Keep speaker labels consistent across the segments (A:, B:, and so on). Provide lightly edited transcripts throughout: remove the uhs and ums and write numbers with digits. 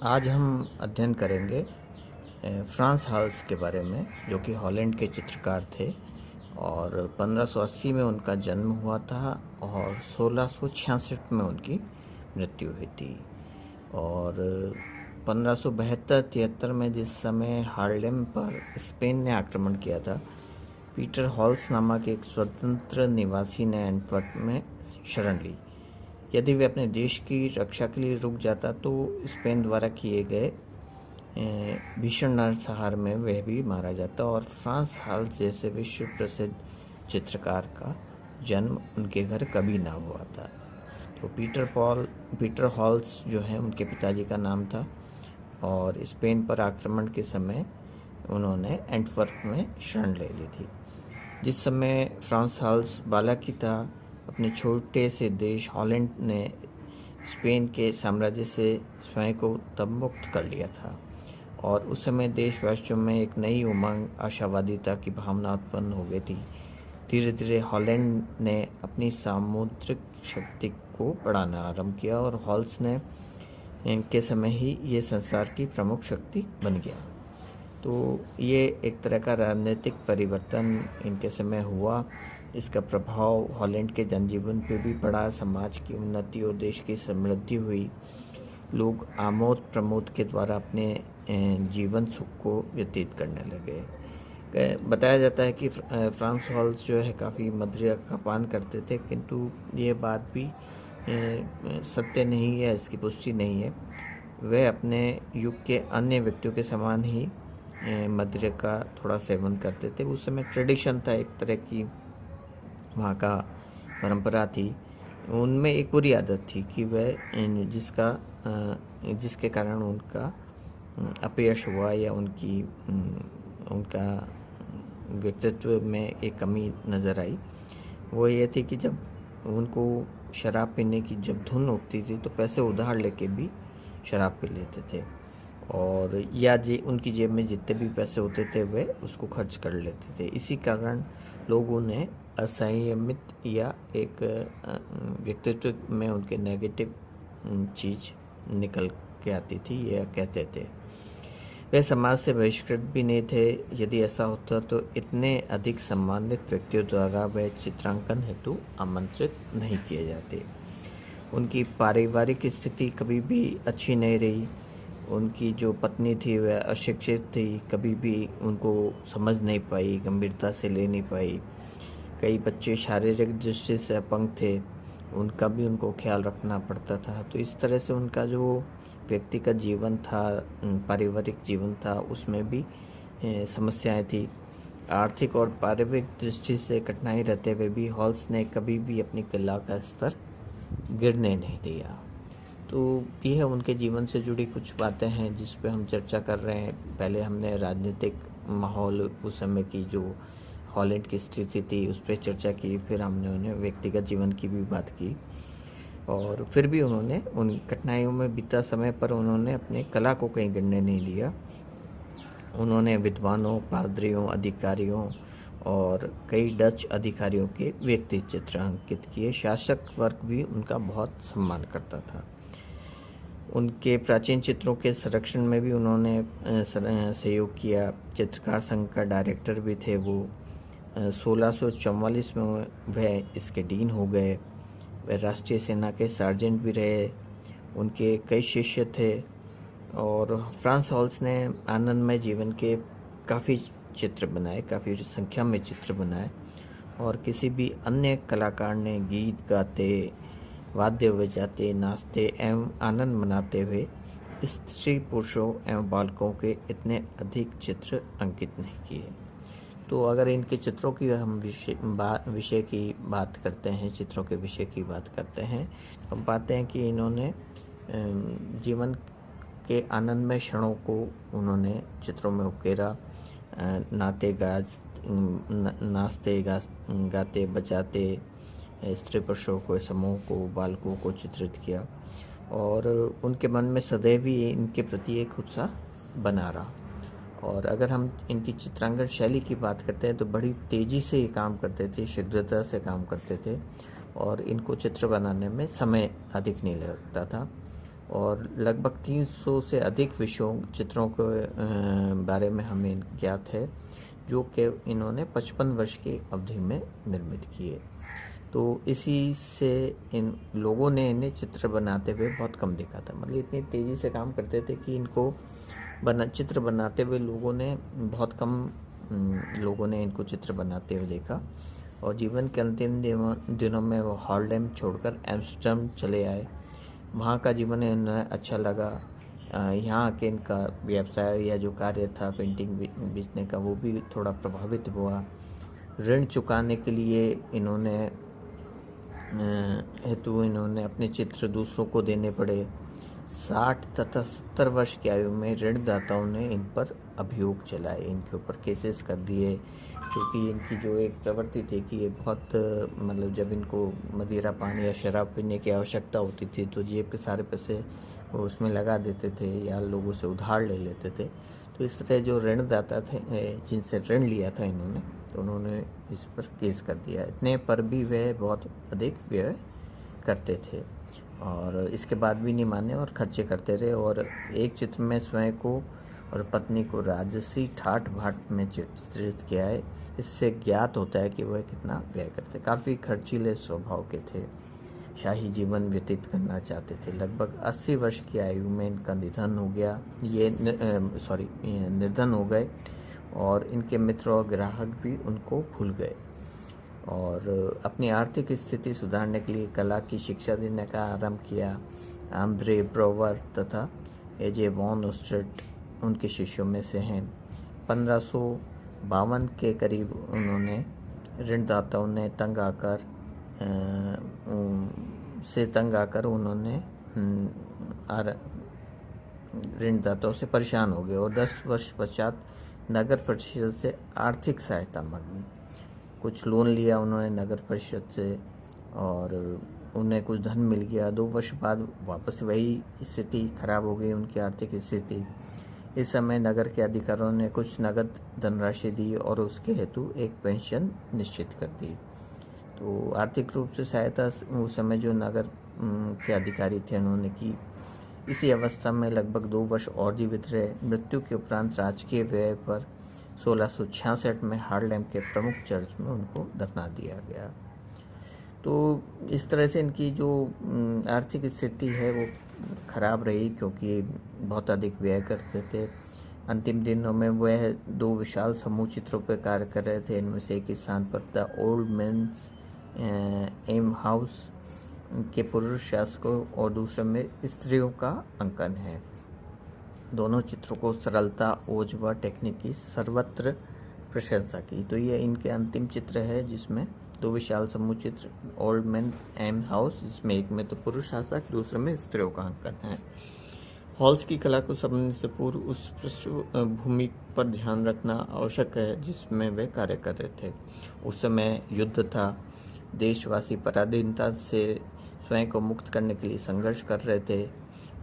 A: आज हम अध्ययन करेंगे फ्रांस हाल्स के बारे में, जो कि हॉलैंड के चित्रकार थे और 1580 में उनका जन्म हुआ था और 1666 में उनकी मृत्यु हुई थी। और 1572-73 में जिस समय हार्लेम पर स्पेन ने आक्रमण किया था, पीटर हॉल्स नामक एक स्वतंत्र निवासी ने एंटवर्प में शरण ली। यदि वे अपने देश की रक्षा के लिए रुक जाता तो स्पेन द्वारा किए गए भीषण नरसंहार में वह भी मारा जाता और फ्रांस हाल्स जैसे विश्व प्रसिद्ध चित्रकार का जन्म उनके घर कभी ना हुआ था। तो पीटर हॉल्स जो है उनके पिताजी का नाम था और स्पेन पर आक्रमण के समय उन्होंने एंटवर्प में शरण ले ली थी। जिस समय फ्रांस हाल्स बालक ही था, अपने छोटे से देश हॉलैंड ने स्पेन के साम्राज्य से स्वयं को तब मुक्त कर लिया था और उस समय देशवासियों में एक नई उमंग, आशावादिता की भावना उत्पन्न हो गई थी। धीरे धीरे हॉलैंड ने अपनी सामुद्रिक शक्ति को बढ़ाना आरंभ किया और हॉल्स ने इनके समय ही ये संसार की प्रमुख शक्ति बन गया। तो ये एक तरह का राजनीतिक परिवर्तन इनके समय हुआ। इसका प्रभाव हॉलैंड के जनजीवन पे भी पड़ा, समाज की उन्नति और देश की समृद्धि हुई। लोग आमोद प्रमोद के द्वारा अपने जीवन सुख को व्यतीत करने लगे। बताया जाता है कि फ्रांस हॉल्स जो है काफ़ी मदिरा का पान करते थे, किंतु ये बात भी सत्य नहीं है, इसकी पुष्टि नहीं है। वे अपने युग के अन्य व्यक्तियों के समान ही मदिरा का थोड़ा सेवन करते थे। उस समय ट्रेडिशन था, एक तरह की वहाँ का परंपरा थी। उनमें एक बुरी आदत थी कि वह जिसके कारण उनका अपयश हुआ या उनका व्यक्तित्व में एक कमी नज़र आई, वो ये थी कि जब उनको शराब पीने की जब धुन उठती थी तो पैसे उधार लेके भी शराब पी लेते थे और या उनकी जेब में जितने भी पैसे होते थे वे उसको खर्च कर लेते थे। इसी कारण लोगों ने असंयमित या एक व्यक्तित्व में उनके नेगेटिव चीज़ निकल के आती थी या कहते थे। वे समाज से बहिष्कृत भी नहीं थे। यदि ऐसा होता तो इतने अधिक सम्मानित व्यक्तियों द्वारा वे चित्रांकन हेतु आमंत्रित नहीं किए जाते। उनकी पारिवारिक स्थिति कभी भी अच्छी नहीं रही। उनकी जो पत्नी थी वह अशिक्षित थी, कभी भी उनको समझ नहीं पाई, गंभीरता से ले नहीं पाई। कई बच्चे शारीरिक दृष्टि से अपंग थे, उनका भी उनको ख्याल रखना पड़ता था। तो इस तरह से उनका जो व्यक्ति का जीवन था, पारिवारिक जीवन था, उसमें भी समस्याएं थी। आर्थिक और पारिवारिक दृष्टि से कठिनाई रहते हुए भी हॉल्स ने कभी भी अपनी कला का स्तर गिरने नहीं दिया। तो यह उनके जीवन से जुड़ी कुछ बातें हैं जिस पे हम चर्चा कर रहे हैं। पहले हमने राजनीतिक माहौल, उस समय की जो हॉलैंड की स्थिति थी उस पर चर्चा की, फिर हमने उन्हें व्यक्तिगत जीवन की भी बात की और फिर भी उन्होंने उन कठिनाइयों में बीता समय पर उन्होंने अपने कला को कहीं गिरने नहीं लिया। उन्होंने विद्वानों, पादरियों, अधिकारियों और कई डच अधिकारियों के व्यक्ति चित्र अंकित किए। शासक वर्ग भी उनका बहुत सम्मान करता था। उनके प्राचीन चित्रों के संरक्षण में भी उन्होंने सहयोग किया। चित्रकार संघ का डायरेक्टर भी थे वो। 1644 में वह इसके डीन हो गए। वह राष्ट्रीय सेना के सार्जेंट भी रहे। उनके कई शिष्य थे और फ्रांस हॉल्स ने आनंदमय जीवन के काफ़ी चित्र बनाए, काफ़ी संख्या में चित्र बनाए और किसी भी अन्य कलाकार ने गीत गाते, वाद्य बजाते, नाचते एवं आनंद मनाते हुए स्त्री पुरुषों एवं बालकों के इतने अधिक चित्र अंकित नहीं किए। तो अगर इनके चित्रों की हम विषय की बात करते हैं, चित्रों के विषय की बात करते हैं, हम पाते हैं कि इन्होंने जीवन के आनंदमय क्षणों को उन्होंने चित्रों में उकेरा। नाचते गाते बजाते स्त्री पुरुषों को, समूह को, बालकों को चित्रित किया और उनके मन में सदैव ही इनके प्रति एक उत्साह बना रहा। और अगर हम इनकी चित्रांकन शैली की बात करते हैं तो बड़ी तेज़ी से ये काम करते थे, शीघ्रता से काम करते थे और इनको चित्र बनाने में समय अधिक नहीं लगता था। और लगभग 300 से अधिक विषयों चित्रों के बारे में हमें ज्ञात है, जो कि इन्होंने 55 वर्ष की अवधि में निर्मित किए। तो इसी से इन लोगों ने इन्हें चित्र बनाते हुए बहुत कम देखा था। मतलब इतनी तेज़ी से काम करते थे कि इनको चित्र बनाते हुए लोगों ने बहुत कम लोगों ने इनको चित्र बनाते हुए देखा। और जीवन के अंतिम दिनों में वो हार्लेम छोड़कर एम्स्टर्डम चले आए। वहाँ का जीवन इन्हें अच्छा लगा। यहाँ आके इनका व्यवसाय या जो कार्य था पेंटिंग बेचने का, वो भी थोड़ा प्रभावित हुआ। ऋण चुकाने के लिए इन्होंने अपने चित्र दूसरों को देने पड़े। 60 तथा 70 वर्ष की आयु में ऋणदाताओं ने इन पर अभियोग चलाए, इनके ऊपर केसेस कर दिए, क्योंकि इनकी जो एक प्रवृत्ति थी कि ये बहुत मतलब जब इनको मदिरा पान या शराब पीने की आवश्यकता होती थी तो जेब के सारे पैसे वो उसमें लगा देते थे या लोगों से उधार ले लेते थे। तो इस तरह जो ऋणदाता थे जिनसे ऋण लिया था इन्होंने, तो उन्होंने इस पर केस कर दिया। इतने पर भी वह बहुत अधिक व्यय करते थे और इसके बाद भी नहीं माने और खर्चे करते रहे। और एक चित्र में स्वयं को और पत्नी को राजसी ठाठ बाट में चित्रित किया है। इससे ज्ञात होता है कि वह कितना व्यय करते। काफ़ी खर्चीले स्वभाव के थे, शाही जीवन व्यतीत करना चाहते थे। लगभग 80 वर्ष की आयु में इनका निधन हो गया। निर्धन हो गए और इनके मित्र और ग्राहक भी उनको भूल गए। और अपनी आर्थिक स्थिति सुधारने के लिए कला की शिक्षा देने का आरंभ किया। आंद्रे ब्रोवर तथा एजे वॉन ओस्टेट उनके शिष्यों में से हैं। 1552 के करीब उन्होंने ऋणदाताओं ने तंग आकर उन्होंने ऋणदाताओं से परेशान हो गए और 10 वर्ष पश्चात नगर परिषद से आर्थिक सहायता मांगी। कुछ लोन लिया उन्होंने नगर परिषद से और उन्हें कुछ धन मिल गया। 2 वर्ष बाद वापस वही स्थिति खराब हो गई, उनकी आर्थिक स्थिति। इस समय नगर के अधिकारियों ने कुछ नगद धनराशि दी और उसके हेतु एक पेंशन निश्चित कर दी। तो आर्थिक रूप से सहायता उस समय जो नगर के अधिकारी थे उन्होंने की। इसी अवस्था में लगभग 2 वर्ष और जीवित रहे। मृत्यु के उपरांत राजकीय व्यय पर 1666 में हार्लेम के प्रमुख चर्च में उनको दफना दिया गया। तो इस तरह से इनकी जो आर्थिक स्थिति है वो खराब रही, क्योंकि बहुत अधिक व्यय करते थे। अंतिम दिनों में वह 2 विशाल समूह चित्रों पर कार्य कर रहे थे। इनमें से एक स्थान पर द ओल्ड मेन्स एम हाउस के पुरुष शासकों और दूसरे में स्त्रियों का अंकन है। दोनों चित्रों को सरलता, ओज व टेक्निक की सर्वत्र प्रशंसा की। तो ये इनके अंतिम चित्र है जिसमें 2 विशाल समूह चित्र ओल्ड मैन एम हाउस, जिसमें एक में तो पुरुष शासक, दूसरे में स्त्रियों का अंकन है। हॉल्स की कला को समझने से पूर्व उस पृष्ठभूमि पर ध्यान रखना आवश्यक है जिसमें वे कार्य कर रहे थे। उस समय युद्ध था, देशवासी पराधीनता से स्वयं को मुक्त करने के लिए संघर्ष कर रहे थे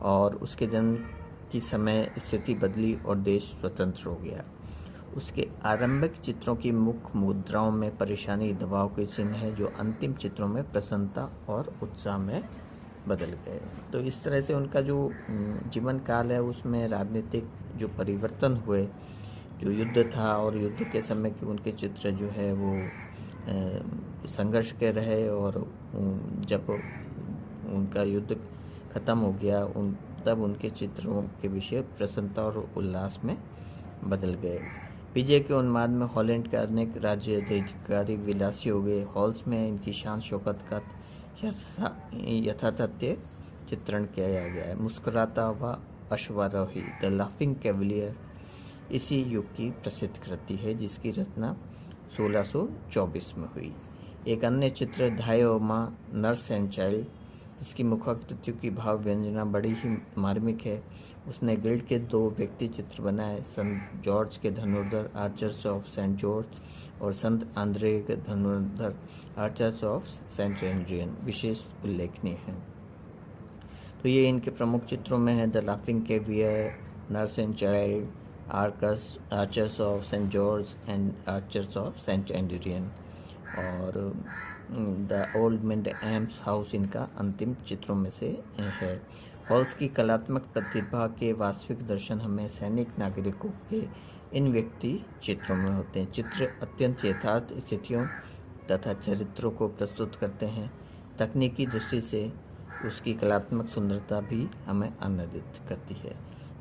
A: और उसके जन्म की समय स्थिति बदली और देश स्वतंत्र हो गया। उसके आरंभिक चित्रों की मुख्य मुद्राओं में परेशानी, दबाव के चिन्ह है जो अंतिम चित्रों में प्रसन्नता और उत्साह में बदल गए। तो इस तरह से उनका जो जीवन काल है उसमें राजनीतिक जो परिवर्तन हुए, जो युद्ध था और युद्ध के समय के उनके चित्र जो है वो संघर्ष के रहे और जब उनका युद्ध खत्म हो गया तब उनके चित्रों के विषय प्रसन्नता और उल्लास में बदल गए। विजय के उन्माद में हॉलैंड के अनेक राज्य अधिकारी विलासी हो गए। हॉल्स में इनकी शान शौकत का यथातथ्य चित्रण किया गया है। मुस्कुराता हुआ अश्वारोही द लाफिंग कैवलियर इसी युग की प्रसिद्ध कृति है जिसकी रचना 1624 में हुई। एक अन्य चित्र धायोमा नर्स एंड चाइल्ड, जिसकी मुखाकृतियों की भाव व्यंजना बड़ी ही मार्मिक है। उसने गिल्ड के 2 व्यक्ति चित्र बनाए, संत जॉर्ज के धनुर्धर आर्चर्स ऑफ सेंट जॉर्ज और संत आंद्रे के धनुर्धर आर्चर्स ऑफ सेंट एंड्रियन विशेष उल्लेखनीय हैं। तो ये इनके प्रमुख चित्रों में है the laughing cavalier, nurse and child, archers of Saint George and archers of Saint Adrian और the old man alms house इनका अंतिम चित्रों में से है। हॉल्स की कलात्मक प्रतिभा के वास्तविक दर्शन हमें सैनिक नागरिकों के इन व्यक्ति चित्रों में होते हैं। चित्र अत्यंत यथार्थ स्थितियों तथा चरित्रों को प्रस्तुत करते हैं। तकनीकी दृष्टि से उसकी कलात्मक सुंदरता भी हमें आनंदित करती है।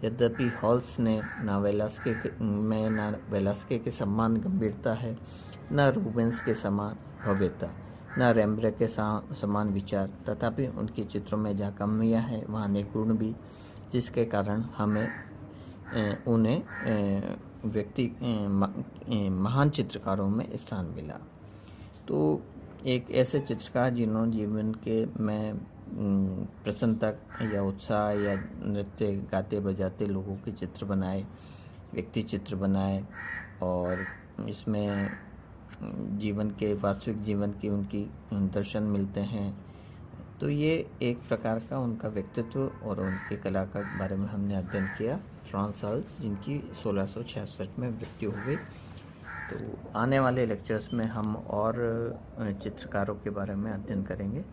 A: यद्यपि हॉल्स ने ना वेलास्के के समान गंभीरता है, न रूबेंस के समान भव्यता, न रेम्ब्रे के समान विचार, तथापि उनके चित्रों में जहाँ कमियाँ हैं वहाँ अनेक गुण भी, जिसके कारण हमें उन्हें महान चित्रकारों में स्थान मिला। तो एक ऐसे चित्रकार जिन्होंने जीवन के में प्रसन्नता या उत्साह या नृत्य गाते बजाते लोगों के चित्र बनाए, व्यक्ति चित्र बनाए, और इसमें वास्तविक जीवन की उनकी दर्शन मिलते हैं। तो ये एक प्रकार का उनका व्यक्तित्व और उनके कला के बारे में हमने अध्ययन किया। फ्रांस हॉल्स, जिनकी 1666 में मृत्यु हो गई। तो आने वाले लेक्चर्स में हम और चित्रकारों के बारे में अध्ययन करेंगे।